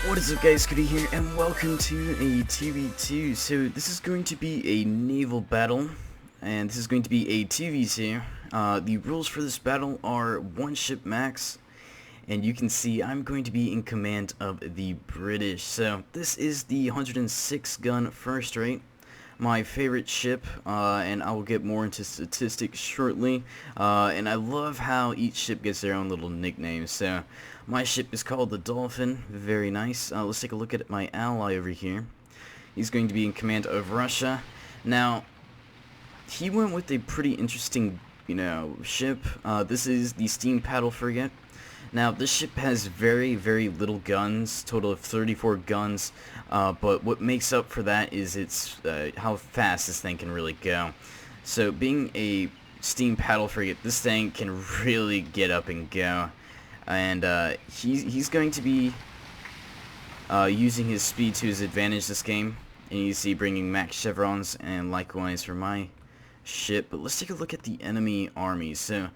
What is up guys, Scotty here, and welcome to a 2v2. So this is going to be a naval battle, and this is going to be a 2v2. The rules for this battle are one ship max, and you can see I'm going to be in command of the British. So this is the 106 gun first rate, my favorite ship, and I will get more into statistics shortly. And I love how each ship gets their own little nicknames. So my ship is called the Dolphin. Very nice. Let's take a look at my ally over here. He's going to be in command of Russia. Now, he went with a pretty interesting, ship. This is the steam paddle frigate. Now, this ship has very, very little guns, total of 34 guns, but what makes up for that is its how fast this thing can really go. So, being a steam paddle frigate, this thing can really get up and go. And he's going to be using his speed to his advantage this game. And you see bringing max chevrons, and likewise for my ship. But let's take a look at the enemy army. So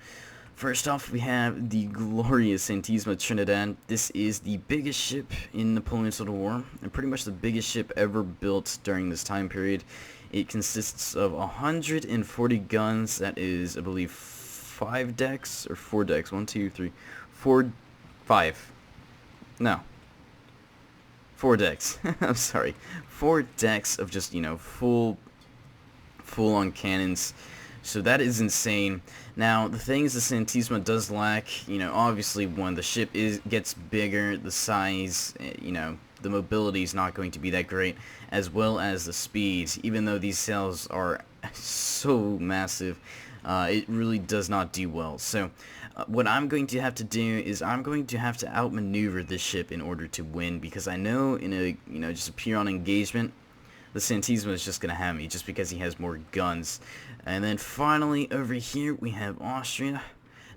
first off, we have the glorious Santisima Trinidad. This is the biggest ship in Napoleon's Civil War, and pretty much the biggest ship ever built during this time period. It consists of 140 guns. That is, I believe, 5 decks or 4 decks. 1, 2, 3, 4, 5. No. 4 decks. I'm sorry. 4 decks of just, full-on cannons. So that is insane. Now, the thing is, the Santisima does lack, obviously when the ship gets bigger, the size, the mobility is not going to be that great, as well as the speed. Even though these sails are so massive, it really does not do well. So what I'm going to have to do is I'm going to have to outmaneuver this ship in order to win, because I know in a just a pure on engagement, the Santisima is just going to have me just because he has more guns. And then finally over here we have Austria.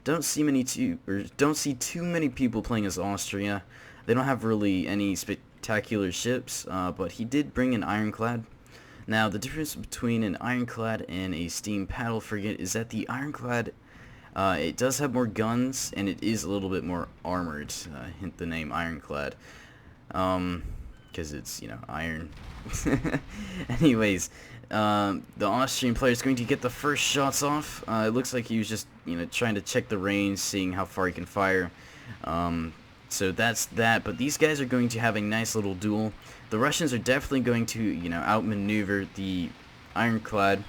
Don't see too many people playing as Austria. They don't have really any spectacular ships, but he did bring an ironclad. Now, the difference between an ironclad and a steam paddle frigate is that the ironclad, it does have more guns, and it is a little bit more armored, hint the name ironclad, because it's, iron. Anyways, the Austrian player is going to get the first shots off. It looks like he was just, trying to check the range, seeing how far he can fire. So that's that, but these guys are going to have a nice little duel. The Russians are definitely going to, outmaneuver the ironclad,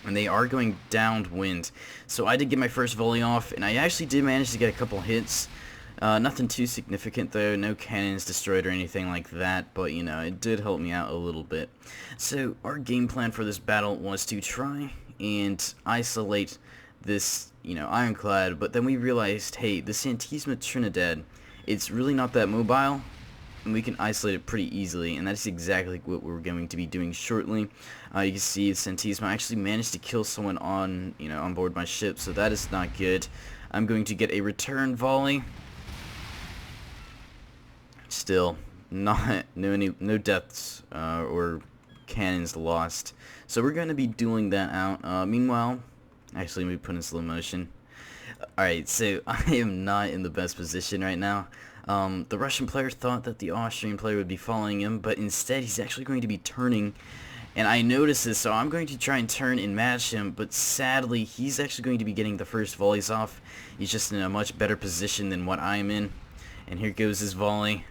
and they are going downwind. So I did get my first volley off, and I actually did manage to get a couple hits. Nothing too significant though, no cannons destroyed or anything like that, but it did help me out a little bit. So our game plan for this battle was to try and isolate this, ironclad, but then we realized, hey, the Santisima Trinidad, it's really not that mobile, and we can isolate it pretty easily, and that's exactly what we're going to be doing shortly. You can see Santisima actually managed to kill someone on, on board my ship, so that is not good. I'm going to get a return volley. Still, no deaths or cannons lost. So we're going to be dueling that out. Meanwhile, actually, let me put in slow motion. Alright, so I am not in the best position right now. The Russian player thought that the Austrian player would be following him, but instead he's actually going to be turning. And I noticed this, so I'm going to try and turn and match him, but sadly, he's actually going to be getting the first volleys off. He's just in a much better position than what I'm in. And here goes his volley.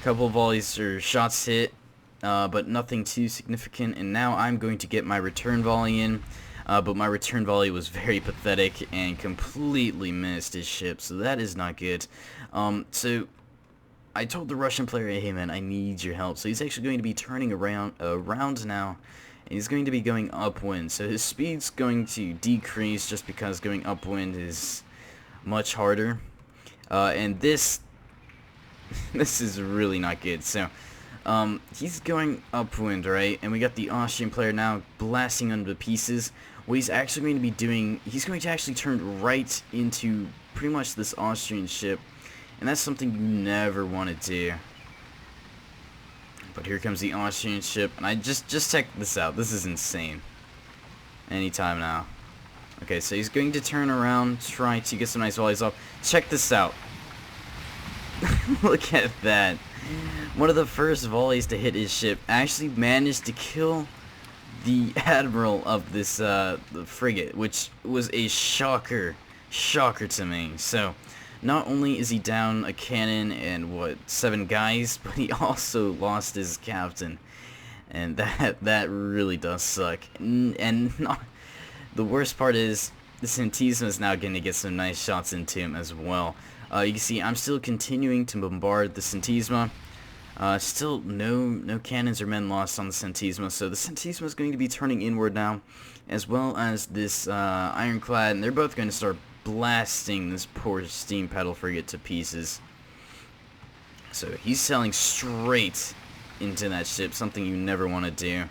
Couple volleys or shots hit, but nothing too significant. And now I'm going to get my return volley in. But my return volley was very pathetic and completely missed his ship, so that is not good. So I told the Russian player, hey man, I need your help. So he's actually going to be turning around now, and he's going to be going upwind. So his speed's going to decrease just because going upwind is much harder. And this is really not good. So he's going upwind, right? And we got the Austrian player now blasting under the pieces. what he's actually going to be doing, he's going to actually turn right into pretty much this Austrian ship, and that's something you never want to do. But here comes the Austrian ship, and I just check this out. This is insane. Anytime now. Okay, so he's going to turn around, try to get some nice volleys off. Check this out. Look at that. One of the first volleys to hit his ship actually managed to kill the admiral of this the frigate, which was a shocker to me. So not only is he down a cannon and what, 7 guys, but he also lost his captain, and that really does suck. And not, the worst part is the Santisma is now going to get some nice shots into him as well. You can see I'm still continuing to bombard the Santisma. Still no cannons or men lost on the Santisma, so the Santisma is going to be turning inward now, as well as this ironclad, and they're both going to start blasting this poor steam paddle frigate to pieces. So he's sailing straight into that ship, something you never want to do.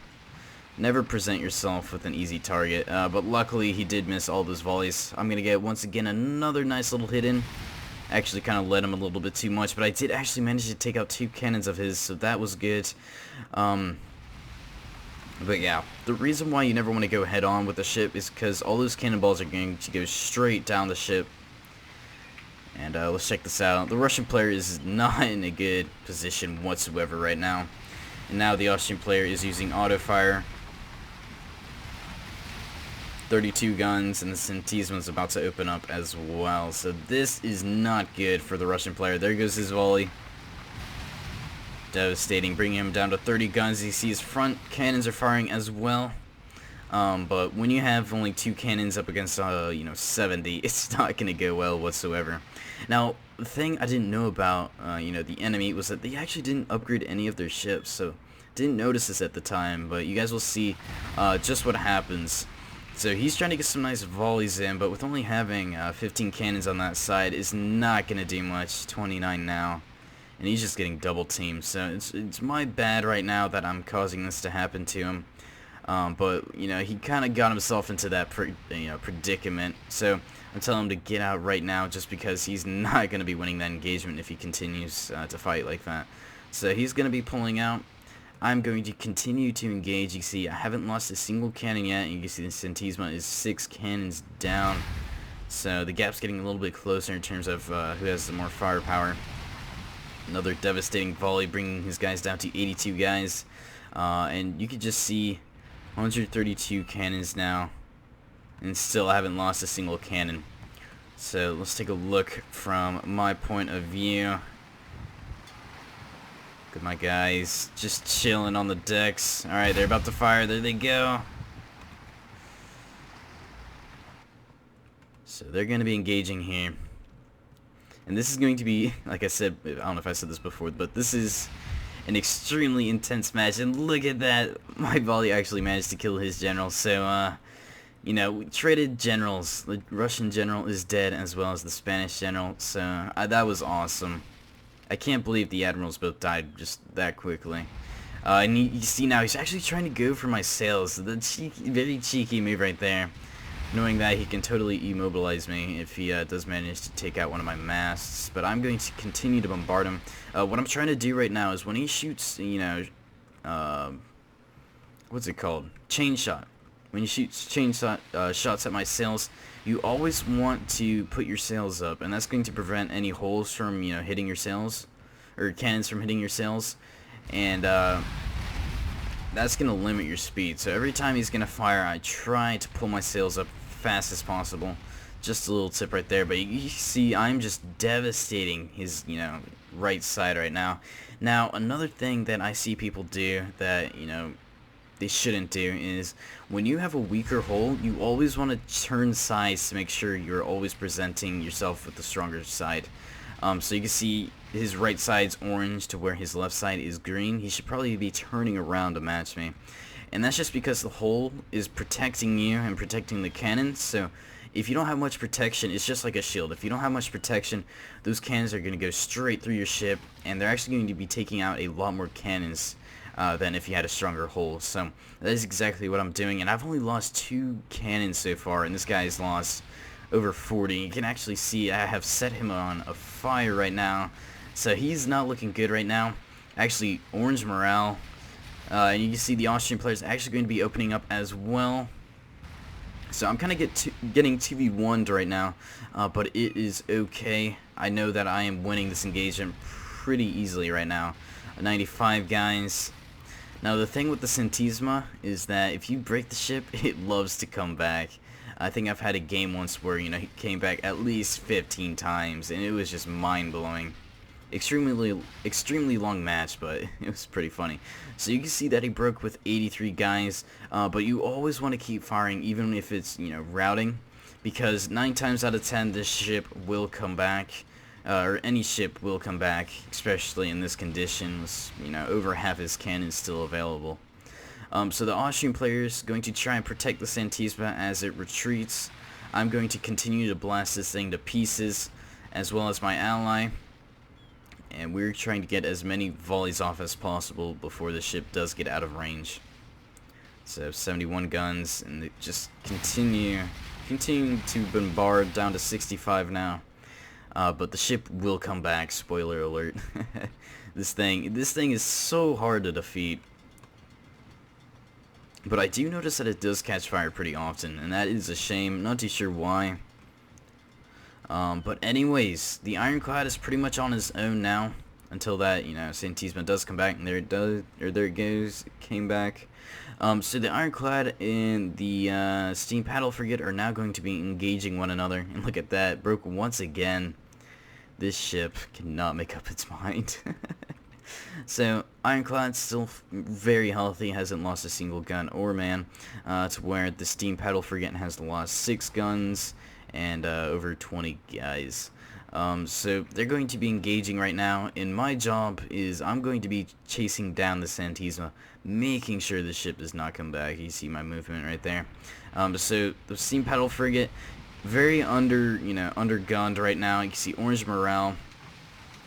Never present yourself with an easy target, but luckily he did miss all those volleys. I'm going to get, once again, another nice little hit in. Actually kind of led him a little bit too much, but I did actually manage to take out 2 cannons of his, so that was good. But yeah, the reason why you never want to go head on with the ship is because all those cannonballs are going to go straight down the ship. And let's check this out. The Russian player is not in a good position whatsoever right now. And now the Austrian player is using auto fire. 32 guns, and the Santisma is about to open up as well. So this is not good for the Russian player. There goes his volley. Devastating, bringing him down to 30 guns. You see his front cannons are firing as well. But when you have only 2 cannons up against 70, it's not going to go well whatsoever. Now, the thing I didn't know about the enemy was that they actually didn't upgrade any of their ships. So didn't notice this at the time, but you guys will see just what happens. So he's trying to get some nice volleys in, but with only having 15 cannons on that side, is not going to do much. 29 now. And he's just getting double teamed. So it's my bad right now that I'm causing this to happen to him. But, he kind of got himself into that predicament. So I'm telling him to get out right now, just because he's not going to be winning that engagement if he continues to fight like that. So he's going to be pulling out. I'm going to continue to engage. You see, I haven't lost a single cannon yet, and you can see the Santisma is 6 cannons down. So the gap's getting a little bit closer in terms of who has the more firepower. Another devastating volley, bringing his guys down to 82 guys. And you can just see 132 cannons now, and still I haven't lost a single cannon. So let's take a look from my point of view. Look at my guys just chilling on the decks. Alright, they're about to fire. There they go. So they're going to be engaging here. And this is going to be, like I said, I don't know if I said this before, but this is an extremely intense match. And look at that. My volley actually managed to kill his general. So, we traded generals. The Russian general is dead, as well as the Spanish general. So that was awesome. I can't believe the admirals both died just that quickly. And you see now he's actually trying to go for my sails. The very cheeky move right there. Knowing that he can totally immobilize me if he does manage to take out one of my masts. But I'm going to continue to bombard him. What I'm trying to do right now is when he shoots, what's it called? Chain shot. When you shoot chain shots at my sails, you always want to put your sails up, and that's going to prevent any holes from, hitting your sails, or cannons from hitting your sails, and that's going to limit your speed. So every time he's going to fire, I try to pull my sails up fast as possible. Just a little tip right there, but you see I'm just devastating his, right side right now. Now, another thing that I see people do that, they shouldn't do is when you have a weaker hull, you always want to turn sides to make sure you're always presenting yourself with the stronger side. So you can see his right side's orange to where his left side is green. He should probably be turning around to match me. And that's just because the hull is protecting you and protecting the cannons. So if you don't have much protection, it's just like a shield. If you don't have much protection, those cannons are going to go straight through your ship, and they're actually going to be taking out a lot more cannons than if you had a stronger hull. So that is exactly what I'm doing, and I've only lost 2 cannons so far, and this guy's lost over 40. You can actually see I have set him on a fire right now, so he's not looking good right now. Actually, orange morale, and you can see the Austrian players actually going to be opening up as well. So I'm kind of getting 2v1'd right now, but it is okay. I know that I am winning this engagement pretty easily right now. 95 guys. Now the thing with the Centisma is that if you break the ship, it loves to come back. I think I've had a game once where, you know, he came back at least 15 times, and it was just mind-blowing. Extremely long match, but it was pretty funny. So you can see that he broke with 83 guys, but you always want to keep firing even if it's, you know, routing, because 9 times out of 10 this ship will come back, or any ship will come back, especially in this condition with, you know, over half his cannons still available. So the Austrian players going to try and protect the Santisma as it retreats. I'm going to continue to blast this thing to pieces, as well as my ally. And we're trying to get as many volleys off as possible before the ship does get out of range. So 71 guns, and they just continue to bombard down to 65 now. But the ship will come back. Spoiler alert. This thing is so hard to defeat. But I do notice that it does catch fire pretty often, and that is a shame. Not too sure why. But anyways, the Ironclad is pretty much on his own now, until that, you know, Santisma does come back, and there it goes, it came back. So the Ironclad and the Steam Paddle Frigate are now going to be engaging one another, and look at that, broke once again. This ship cannot make up its mind. So Ironclad's still very healthy, hasn't lost a single gun or man, to where the Steam Paddle Frigate has lost 6 guns and over 20 guys. So they're going to be engaging right now, and my job is I'm going to be chasing down the Santisma, making sure the ship does not come back. You see my movement right there. So the Steam Paddle Frigate, very undergunned right now. You can see orange morale,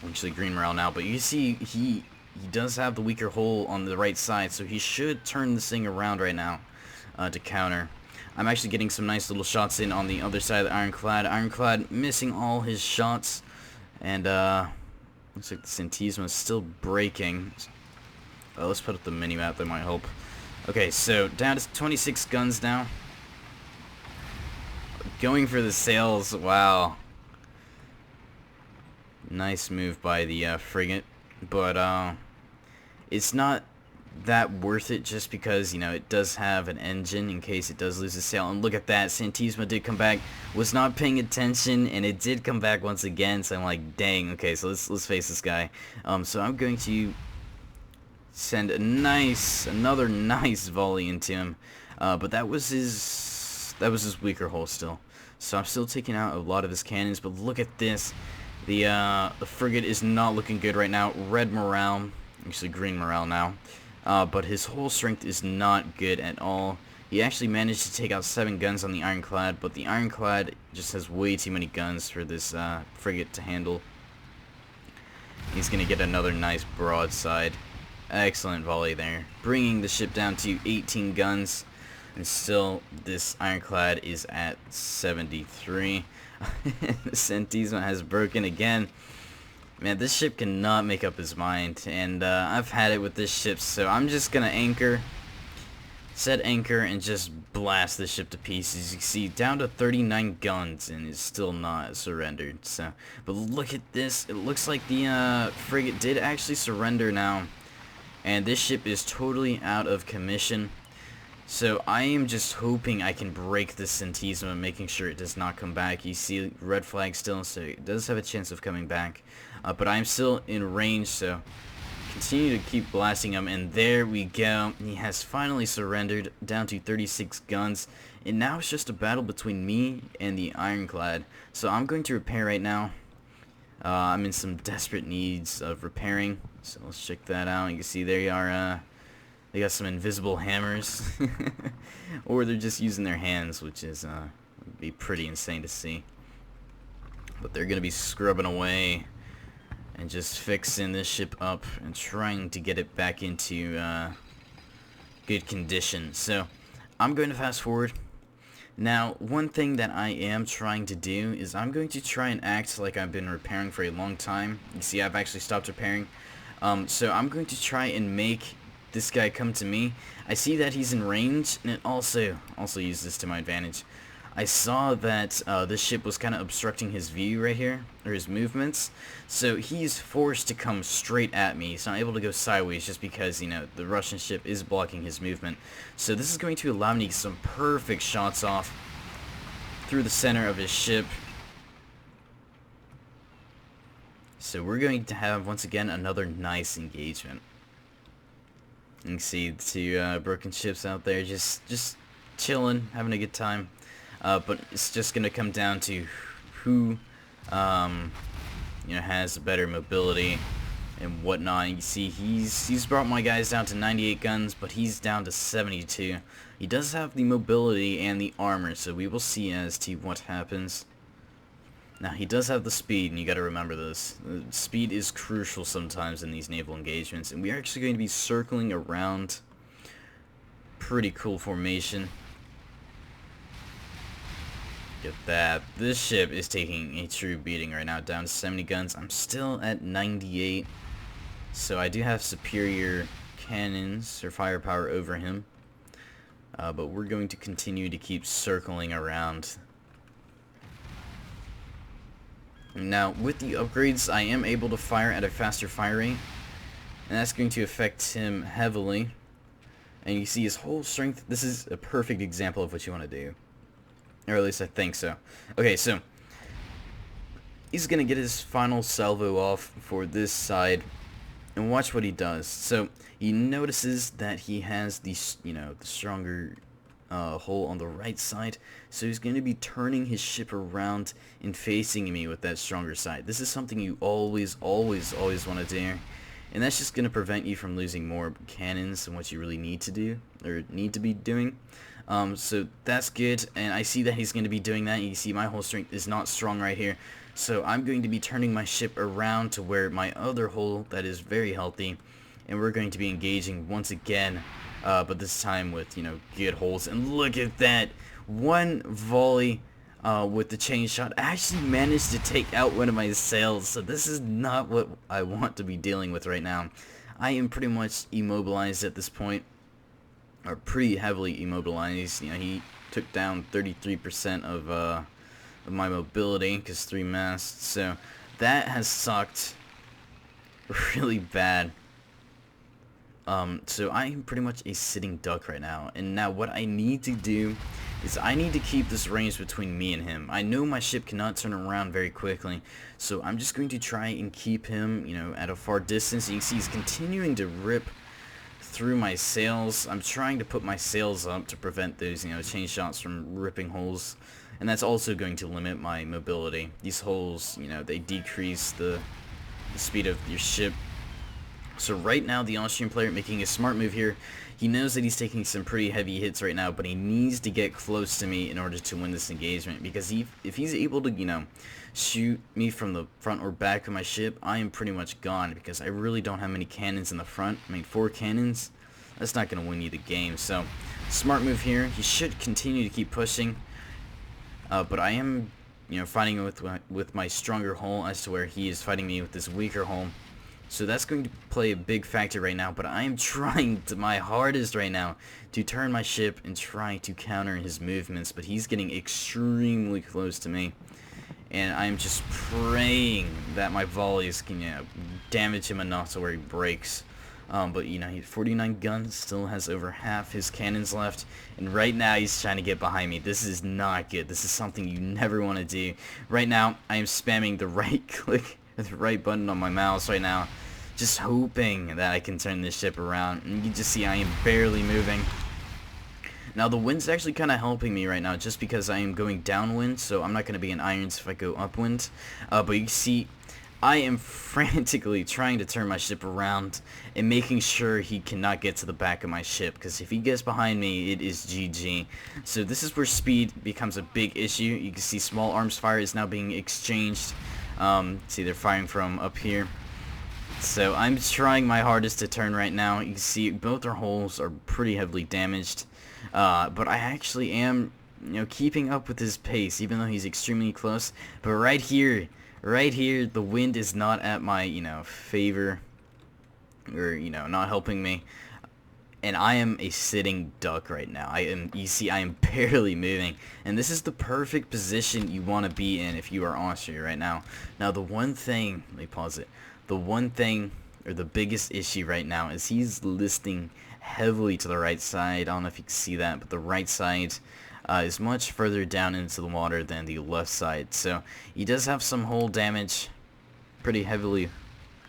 actually green morale now, but you see he does have the weaker hull on the right side, so he should turn this thing around right now to counter. I'm actually getting some nice little shots in on the other side of the Ironclad. Ironclad missing all his shots, and looks like the Santisma is still breaking. Let's put up the mini-map, that might help. Okay, so down to 26 guns now. Going for the sails, wow. Nice move by the frigate, but it's not that worth it just because, you know, it does have an engine in case it does lose a sail. And look at that, Santisma did come back, was not paying attention, and it did come back once again. So I'm like, dang, okay, so let's face this guy. So I'm going to send another nice volley into him, but that was his weaker hull still. So I'm still taking out a lot of his cannons, but look at this. The frigate is not looking good right now. Red morale, actually green morale now. But his hull strength is not good at all. He actually managed to take out 7 guns on the Ironclad, but the Ironclad just has way too many guns for this frigate to handle. He's going to get another nice broadside. Excellent volley there, bringing the ship down to 18 guns. And still, this Ironclad is at 73. The Santisma has broken again. Man, this ship cannot make up his mind, and I've had it with this ship, so I'm just gonna set anchor, and just blast the ship to pieces. You can see down to 39 guns, and it's still not surrendered. So, but look at this. It looks like the frigate did actually surrender now, and this ship is totally out of commission. So I am just hoping I can break this Santisma, making sure it does not come back. You see red flag still, so it does have a chance of coming back. But I'm still in range, so continue to keep blasting him. And there we go. He has finally surrendered, down to 36 guns. And now it's just a battle between me and the Ironclad. So I'm going to repair right now. I'm in some desperate needs of repairing. So let's check that out. You can see there you are. They got some invisible hammers, or they're just using their hands, which is would be pretty insane to see. But they're gonna be scrubbing away and just fixing this ship up and trying to get it back into good condition. So I'm going to fast forward. Now, one thing that I am trying to do is I'm going to try and act like I've been repairing for a long time. You see, I've actually stopped repairing. So I'm going to try and make this guy come to me. I see that he's in range, and it also use this to my advantage. I saw that this ship was kind of obstructing his view right here, or his movements, so he's forced to come straight at me. He's not able to go sideways just because, you know, the Russian ship is blocking his movement. So this is going to allow me to get some perfect shots off through the center of his ship. So we're going to have, once again, another nice engagement. You can see the two broken ships out there just chilling, having a good time. But it's just going to come down to who, you know, has better mobility and whatnot. You see, he's brought my guys down to 98 guns, but he's down to 72. He does have the mobility and the armor, so we will see as to what happens. Now, he does have the speed, and you got to remember this. Speed is crucial sometimes in these naval engagements, and we are actually going to be circling around. Pretty cool formation. Get that. This ship is taking a true beating right now, down to 70 guns. I'm still at 98, so I do have superior cannons or firepower over him. But we're going to continue to keep circling around. Now, with the upgrades, I am able to fire at a faster fire rate, and that's going to affect him heavily. And you see his whole strength. This is a perfect example of what you want to do. Or at least I think so. Okay, so he's going to get his final salvo off for this side. And watch what he does. So he notices that he has the, you know, the stronger hull on the right side. So he's going to be turning his ship around and facing me with that stronger side. This is something you always want to do. And that's just going to prevent you from losing more cannons than what you really need to do, or need to be doing. So that's good, and I see that he's going to be doing that. You see my hull strength is not strong right here. So I'm going to be turning my ship around to where my other hull that is very healthy, and we're going to be engaging once again, but this time with, you know, good hulls. And look at that, one volley with the chain shot. I actually managed to take out one of my sails, so this is not what I want to be dealing with right now. I am pretty much immobilized at this point, or pretty heavily immobilized. You know, he took down 33% of my mobility, because 3 masts, so that has sucked really bad. So I am pretty much a sitting duck right now, and now what I need to do is I need to keep this range between me and him. I know my ship cannot turn around very quickly, so I'm just going to try and keep him, you know, at a far distance. You can see he's continuing to rip through my sails. I'm trying to put my sails up to prevent those, you know, chain shots from ripping holes, and that's also going to limit my mobility. These holes, you know, they decrease the speed of your ship. So right now, the Austrian player making a smart move here. He knows that he's taking some pretty heavy hits right now, but he needs to get close to me in order to win this engagement, because if he's able to, you know, shoot me from the front or back of my ship, I am pretty much gone, because I really don't have many cannons in the front. I mean, 4 cannons, that's not going to win you the game. So smart move here. He should continue to keep pushing, but I am, you know, fighting with my stronger hull as to where he is fighting me with this weaker hull. So that's going to play a big factor right now, but I am trying my hardest right now to turn my ship and try to counter his movements, but he's getting extremely close to me, and I'm just praying that my volleys can, you know, damage him enough to where he breaks. But, you know, he has 49 guns, still has over half his cannons left, and right now he's trying to get behind me. This is not good. This is something you never want to do. Right now, I am spamming the right click, the right button on my mouse right now, just hoping that I can turn this ship around. And you can just see I am barely moving. Now the wind's actually kind of helping me right now, just because I am going downwind, so I'm not going to be in irons if I go upwind. But you see, I am frantically trying to turn my ship around and making sure he cannot get to the back of my ship, because if he gets behind me, it is GG. So this is where speed becomes a big issue. You can see small arms fire is now being exchanged. See, they're firing from up here. So I'm trying my hardest to turn right now. You can see both our hulls are pretty heavily damaged. But I actually am, keeping up with his pace, even though he's extremely close. But right here, the wind is not at my, favor, or, not helping me. And I am a sitting duck right now. You see, I am barely moving. And this is the perfect position you want to be in if you are Austria right now. Now, the one thing, let me pause it. The one thing, or the biggest issue right now, is he's listing heavily to the right side. I don't know if you can see that, but the right side is much further down into the water than the left side. So he does have some hull damage, pretty heavily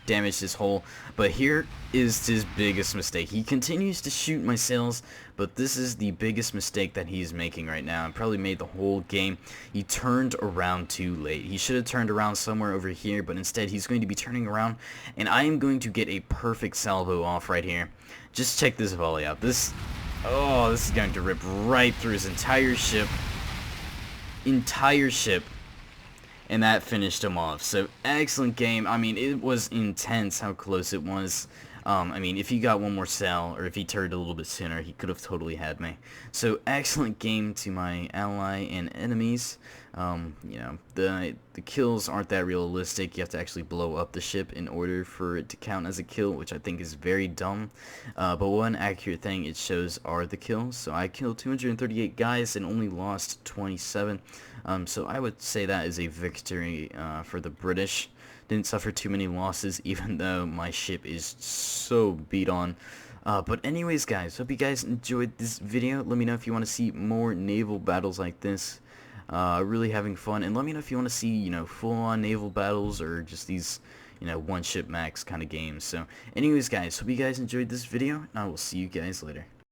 damaged his hull, but here is his biggest mistake. He continues to shoot my sails, but this is the biggest mistake that he's making right now, and probably made the whole game. He turned around too late. He should have turned around somewhere over here, but instead he's going to be turning around, and I am going to get a perfect salvo off right here. Just check this volley out. This is going to rip right through his entire ship. And that finished him off. So excellent game. I mean, it was intense how close it was. I mean, if he got one more sail, or if he turned a little bit sooner, he could have totally had me. So excellent game to my ally and enemies. The kills aren't that realistic. You have to actually blow up the ship in order for it to count as a kill, which I think is very dumb. But one accurate thing it shows are the kills. So I killed 238 guys and only lost 27. So I would say that is a victory for the British. Didn't suffer too many losses, even though my ship is so beat on. But anyways, guys, hope you guys enjoyed this video. Let me know if you want to see more naval battles like this. Really having fun. And let me know if you want to see, full-on naval battles, or just these, one ship max kind of games. So anyways, guys, hope you guys enjoyed this video, and I will see you guys later.